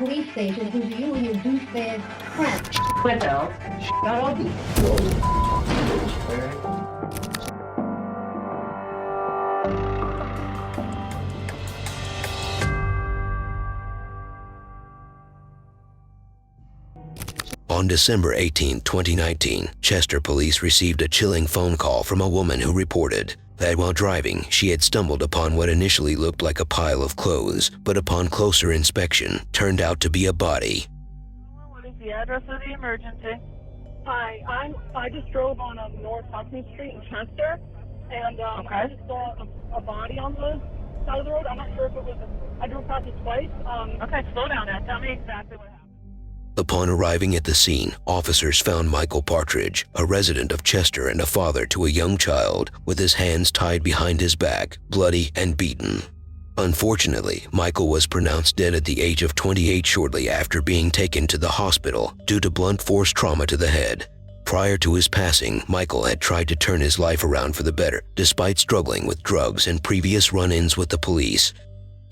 police station because of you and your douchebag friend. What else? Got all these. On December 18, 2019, Chester police received a chilling phone call from a woman who reported that while driving, she had stumbled upon what initially looked like a pile of clothes, but upon closer inspection, turned out to be a body. What is the address of the emergency? Hi, I just drove on North Hatfield Street in Chester, and I just saw a body on the side of the road. I'm not sure if it was. I drove past it twice. Okay, slow down now. Tell me exactly what happened. Upon arriving at the scene, officers found Michael Partridge, a resident of Chester and a father to a young child, with his hands tied behind his back, bloody and beaten. Unfortunately, Michael was pronounced dead at the age of 28 shortly after being taken to the hospital due to blunt force trauma to the head. Prior to his passing, Michael had tried to turn his life around for the better, despite struggling with drugs and previous run-ins with the police.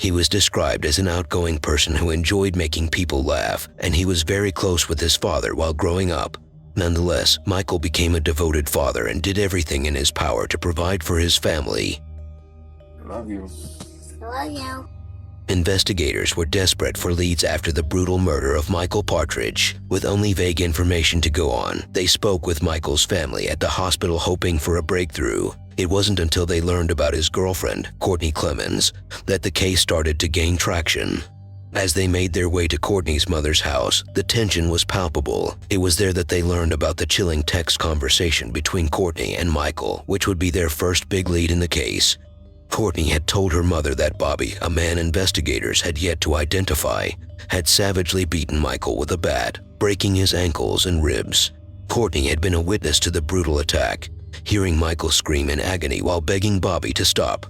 He was described as an outgoing person who enjoyed making people laugh, and he was very close with his father while growing up. Nonetheless, Michael became a devoted father and did everything in his power to provide for his family. Love you. Love you. Investigators were desperate for leads after the brutal murder of Michael Partridge. With only vague information to go on, they spoke with Michael's family at the hospital hoping for a breakthrough. It wasn't until they learned about his girlfriend, Courtney Clemens, that the case started to gain traction. As they made their way to Courtney's mother's house, the tension was palpable. It was there that they learned about the chilling text conversation between Courtney and Michael, which would be their first big lead in the case. Courtney had told her mother that Bobby, a man investigators had yet to identify, had savagely beaten Michael with a bat, breaking his ankles and ribs. Courtney had been a witness to the brutal attack, hearing Michael scream in agony while begging Bobby to stop.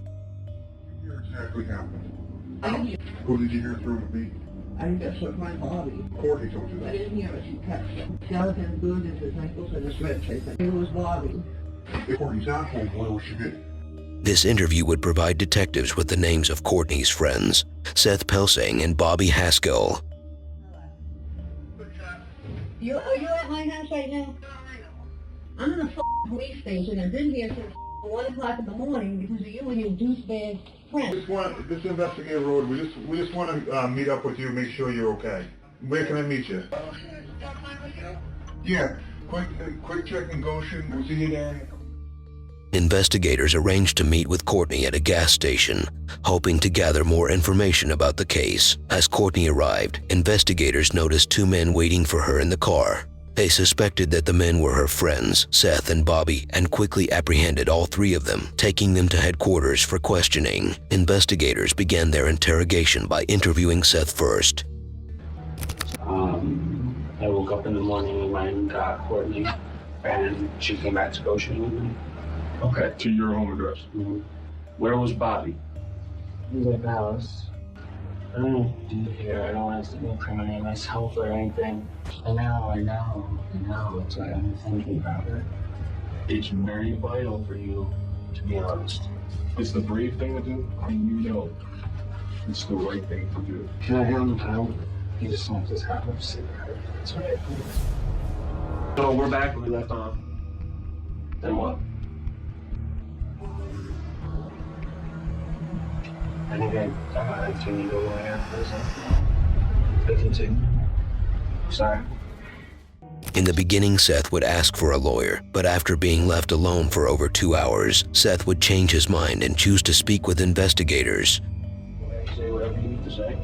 What exactly happened? Who did you hear through the beat? I just took my body. Courtney told you I that. didn't hear it. She texted. Skeleton bruises, his ankles, and his ribs. I think it was Bobby. If Courtney's not home, where was she been? This interview would provide detectives with the names of Courtney's friends, Seth Pelsang and Bobby Haskell. Are you at my house right now? I'm in the police station. I've been here since 1 o'clock in the morning because of you and your douchebag friend. This investigator road. We just want to meet up with you, make sure you're okay. Where can I meet you? Yeah, quick check in Goshen. We'll see you there. Investigators arranged to meet with Courtney at a gas station, hoping to gather more information about the case. As Courtney arrived, investigators noticed two men waiting for her in the car. They suspected that the men were her friends, Seth and Bobby, and quickly apprehended all three of them, taking them to headquarters for questioning. Investigators began their interrogation by interviewing Seth first. I woke up in the morning and went and got Courtney, and she came back to Goshen with me. Okay, to your home address. Mm-hmm. Where was Bobby? He was at the house. I don't do here. I don't want to incriminate myself or anything. I know. That's why I'm thinking about it. It's very vital for you to be honest. It's the brave thing to do, and you know it's the right thing to do. Can I have him out? He just wants his half of a cigarette. That's right. So we're back where we left off. Then what? I think I need a lawyer or something. I continue. Sorry. In the beginning, Seth would ask for a lawyer, but after being left alone for over 2 hours, Seth would change his mind and choose to speak with investigators. Say whatever you need to say.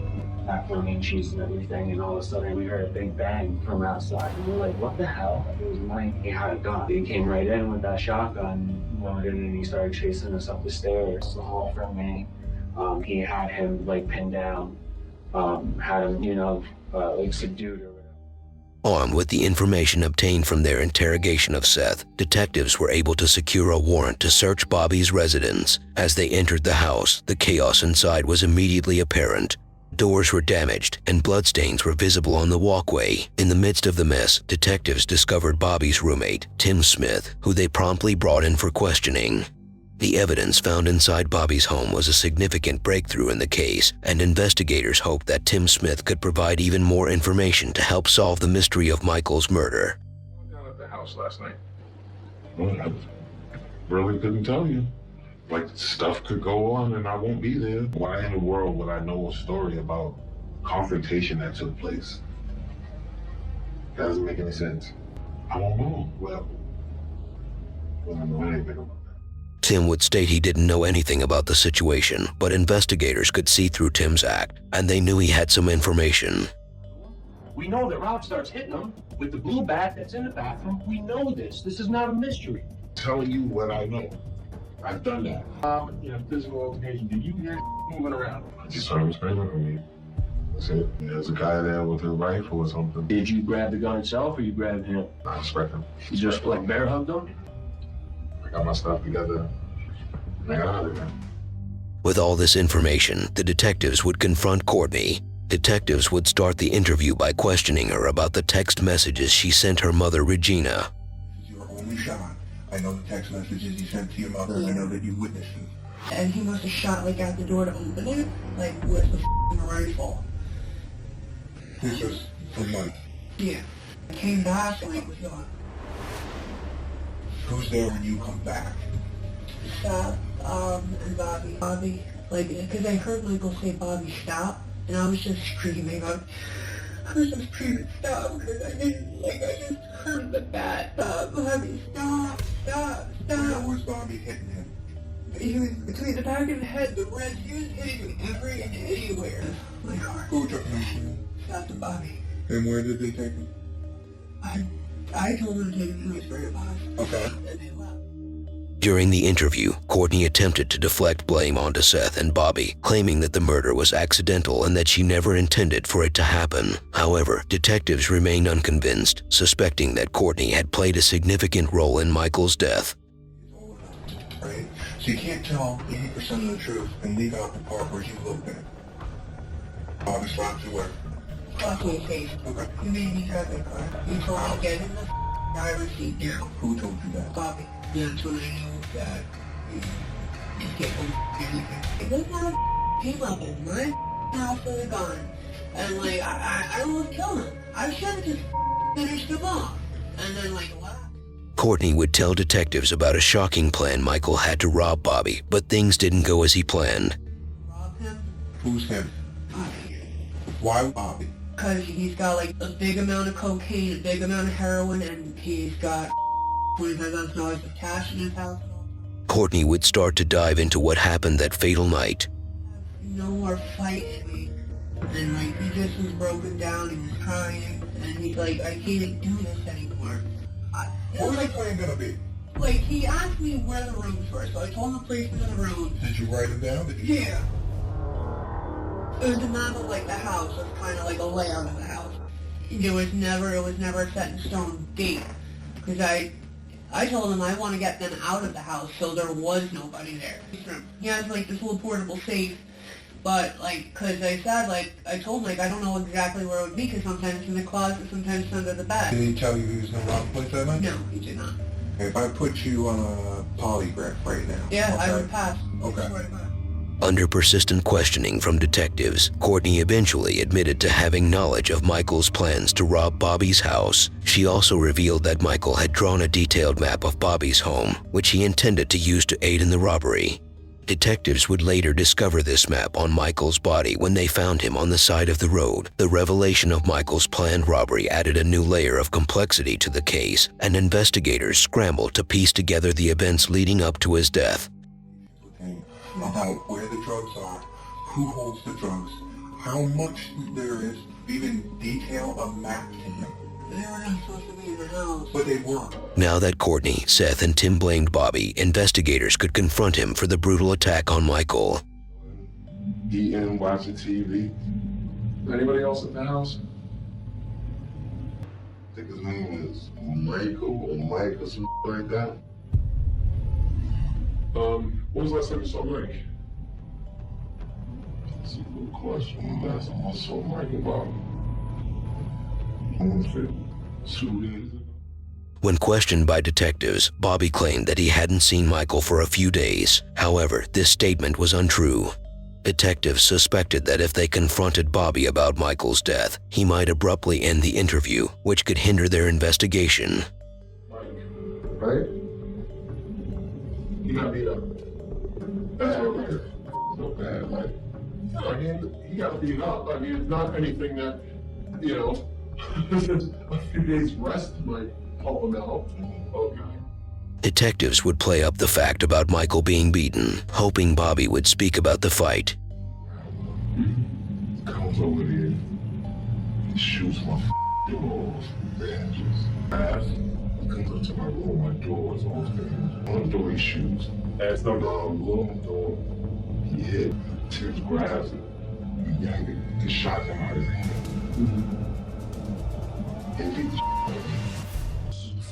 Macaroni and cheese and everything, and all of a sudden we heard a big bang from outside. And we were like, what the hell? It was Mike. He had a gun. He came right in with that shotgun, and he started chasing us up the stairs, the hall from me. He had him like pinned down, had him, like subdued or whatever. Armed with the information obtained from their interrogation of Seth, detectives were able to secure a warrant to search Bobby's residence. As they entered the house, the chaos inside was immediately apparent. Doors were damaged and bloodstains were visible on the walkway. In the midst of the mess, detectives discovered Bobby's roommate, Tim Smith, who they promptly brought in for questioning. The evidence found inside Bobby's home was a significant breakthrough in the case, and investigators hoped that Tim Smith could provide even more information to help solve the mystery of Michael's murder. I was down at the house last night. Well, I really couldn't tell you. Like, stuff could go on and I won't be there. Why in the world would I know a story about confrontation that took place? That doesn't make any sense. I don't know. Well, I don't know anything about that. Tim would state he didn't know anything about the situation, but investigators could see through Tim's act, and they knew he had some information. We know that Rob starts hitting him with the blue bat that's in the bathroom. We know this. This is not a mystery. Telling you what I know. I've done that. In a physical altercation, did you hear moving around? I just heard him screaming for me. That's it. There's a guy there with a rifle or something. Did you grab the gun itself or you grabbed him? I respect him. You just like bear hugged him? I got my stuff together. I got out of there. With all this information, the detectives would confront Courtney. Detectives would start the interview by questioning her about the text messages she sent her mother, Regina. This is your only shot. I know the text messages you sent to your mother, and I know that you witnessed them. And he must have shot like out the door to open it, like with the rifle. This was for Mike. Yeah. I came back and it was gone. Who's there when you come back? Stop, and Bobby. Bobby, like, because I heard Michael say, Bobby, stop, and I was just screaming. I was just screaming, stop, because I just heard the bat. Bobby, stop, stop, stop. Where was Bobby hitting him? He was between the back of the head, the ribs, he was hitting me every and anywhere. My heart. Who took him? Stop the Bobby. And where did they take him? I told him to take him to his very box. Okay. And they left. During the interview, Courtney attempted to deflect blame onto Seth and Bobby, claiming that the murder was accidental and that she never intended for it to happen. However, detectives remained unconvinced, suspecting that Courtney had played a significant role in Michael's death. Right? So you can't tell 80% of the truth and leave out the part where you looked at it. Bobby slapped you where? Slapped me face. Okay. He made me drive the car. He told me to get in the driver's seat now. Who told you that? Bobby. That's when I knew that he get everything. This kind of came up in my house with a gun. And like, I almost killed him. I should have just finished him off. And then like, what? Courtney would tell detectives about a shocking plan Michael had to rob Bobby, but things didn't go as he planned. Rob him? Who's him? Bobby. Why Bobby? Because he's got like a big amount of cocaine, a big amount of heroin, and he's got $25,000 of cash in his house. Courtney would start to dive into what happened that fatal night. No more fighting me. And like, he just was broken down, he was crying, and he's like, I can't do this anymore. What was the plan gonna be? Like, he asked me where the rooms were, so I told him the place was in the room. Did you write it down? Did you? Yeah. It was a map of like the house, it was kind of like a layout of the house. It was never a set in stone date. Because I told him I want to get them out of the house, so there was nobody there. He has like this little portable safe, but like, because I said, like, I told him, like, I don't know exactly where it would be, because sometimes it's in the closet, sometimes it's under the bed. Did he tell you he was gonna rob the place that night? No, he did not. If I put you on a polygraph right now. Yeah, okay? I would pass. Okay. I swear to God. Under persistent questioning from detectives, Courtney eventually admitted to having knowledge of Michael's plans to rob Bobby's house. She also revealed that Michael had drawn a detailed map of Bobby's home, which he intended to use to aid in the robbery. Detectives would later discover this map on Michael's body when they found him on the side of the road. The revelation of Michael's planned robbery added a new layer of complexity to the case, and investigators scrambled to piece together the events leading up to his death. About where the drugs are, who holds the drugs, how much there is, even detail a map to him. They were not supposed to be in the house. But they were. Now that Courtney, Seth, and Tim blamed Bobby, investigators could confront him for the brutal attack on Michael. Eating, watching TV. Anybody else in the house? I think his name is Michael or Mike or something like that. When was the last time you saw Mike? That's a good question. Last time I saw Mike about, I want to say, 2 days ago. When questioned by detectives, Bobby claimed that he hadn't seen Michael for a few days. However, this statement was untrue. Detectives suspected that if they confronted Bobby about Michael's death, he might abruptly end the interview, which could hinder their investigation. Right? You got beat up. That's what it is. So bad, like, I mean, he got beat up. I mean, it's not anything that, you know, a few days rest might help him out. Okay. Detectives would play up the fact about Michael being beaten, hoping Bobby would speak about the fight. Comes over there, he shoots my door, man, just fast. He comes up to my room, my door is open. On the door he shoots. That's the room door. He hit, Tibbs grabs it, he yanked it, the shot him out of his hand. And beat the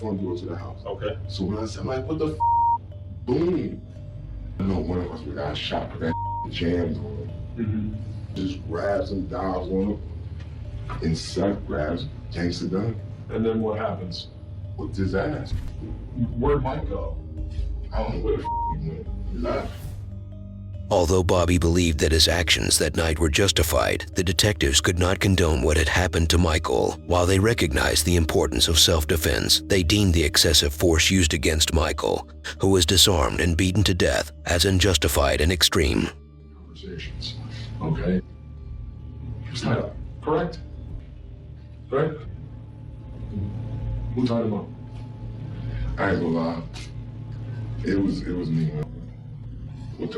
front door to the house. Okay. So when I said, like, what the f? Boom. I know one of us, we got shot, but that jammed on him. Just grabs and dives on him. And Seth grabs, yanks the gun. And then what happens? With his ass. Where'd Mike go? I don't know where the f he went. He left. Although Bobby believed that his actions that night were justified, the detectives could not condone what had happened to Michael. While they recognized the importance of self-defense, they deemed the excessive force used against Michael, who was disarmed and beaten to death, as unjustified and extreme. Conversations. Okay. It's not correct. Right? Who tied him up? I ain't gonna lie. It was me, man. With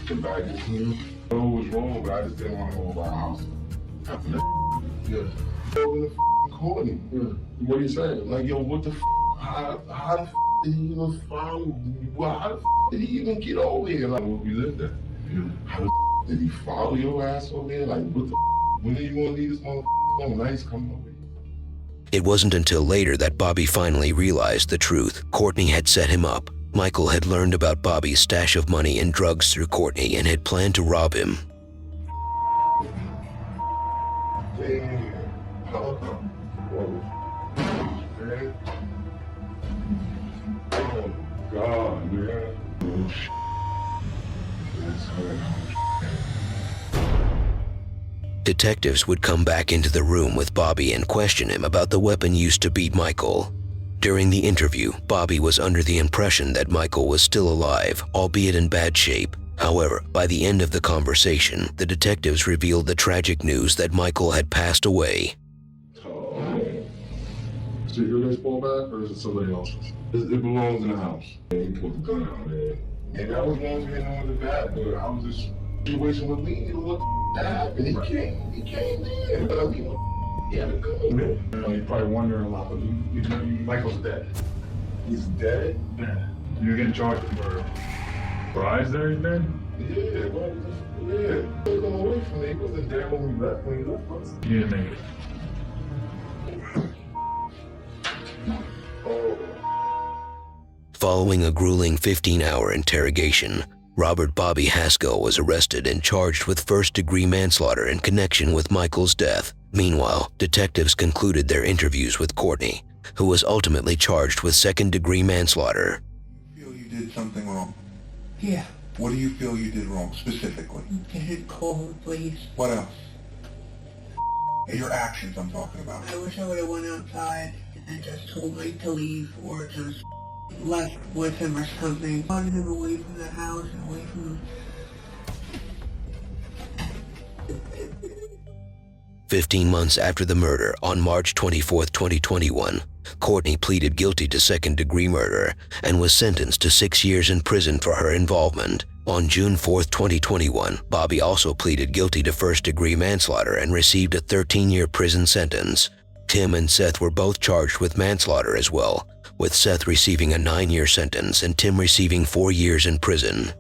the bag of clean. I know what was wrong, but I just didn't want to go by our house. After that, yeah. Over the Courtney. Yeah. What are you saying? Like, yo, what the how the did he even follow? Well, how the did he even get over here? Like, where we lived at? Yeah. How the did he follow your ass over here? Like, what the when are you gonna leave this motherfucker alone? Now he's coming over here. It wasn't until later that Bobby finally realized the truth. Courtney had set him up. Michael had learned about Bobby's stash of money and drugs through Courtney and had planned to rob him. Damn. Oh, God, man. Oh, shit. That's hard. Detectives would come back into the room with Bobby and question him about the weapon used to beat Michael. During the interview, Bobby was under the impression that Michael was still alive, albeit in bad shape. However, by the end of the conversation, the detectives revealed the tragic news that Michael had passed away. Is it your baseball bat or is it somebody else's? It belongs in the house. He put the gun out there. And I was going to hit him with the bat, but I was just situation with me. What happened? He came in. But I mean, he had a gun, man. You're probably wondering a lot, but Michael's dead. He's dead? Yeah. You're getting charged with murder. Surprised there he's dead? Yeah, well, yeah. He was away from me. He wasn't there when we left us. You didn't make it. Following a grueling 15-hour interrogation, Robert Bobby Haskell was arrested and charged with first-degree manslaughter in connection with Michael's death. Meanwhile, detectives concluded their interviews with Courtney, who was ultimately charged with second-degree manslaughter. You feel you did something wrong? Yeah. What do you feel you did wrong, specifically? Get it cold, please. What else? Your actions I'm talking about. I wish I would have went outside and just told Mike to leave or just left with him or something. Wanted him away from the house and away from 15 months after the murder, on March 24, 2021, Courtney pleaded guilty to second-degree murder and was sentenced to 6 years in prison for her involvement. On June 4, 2021, Bobby also pleaded guilty to first-degree manslaughter and received a 13-year prison sentence. Tim and Seth were both charged with manslaughter as well, with Seth receiving a 9-year sentence and Tim receiving 4 years in prison.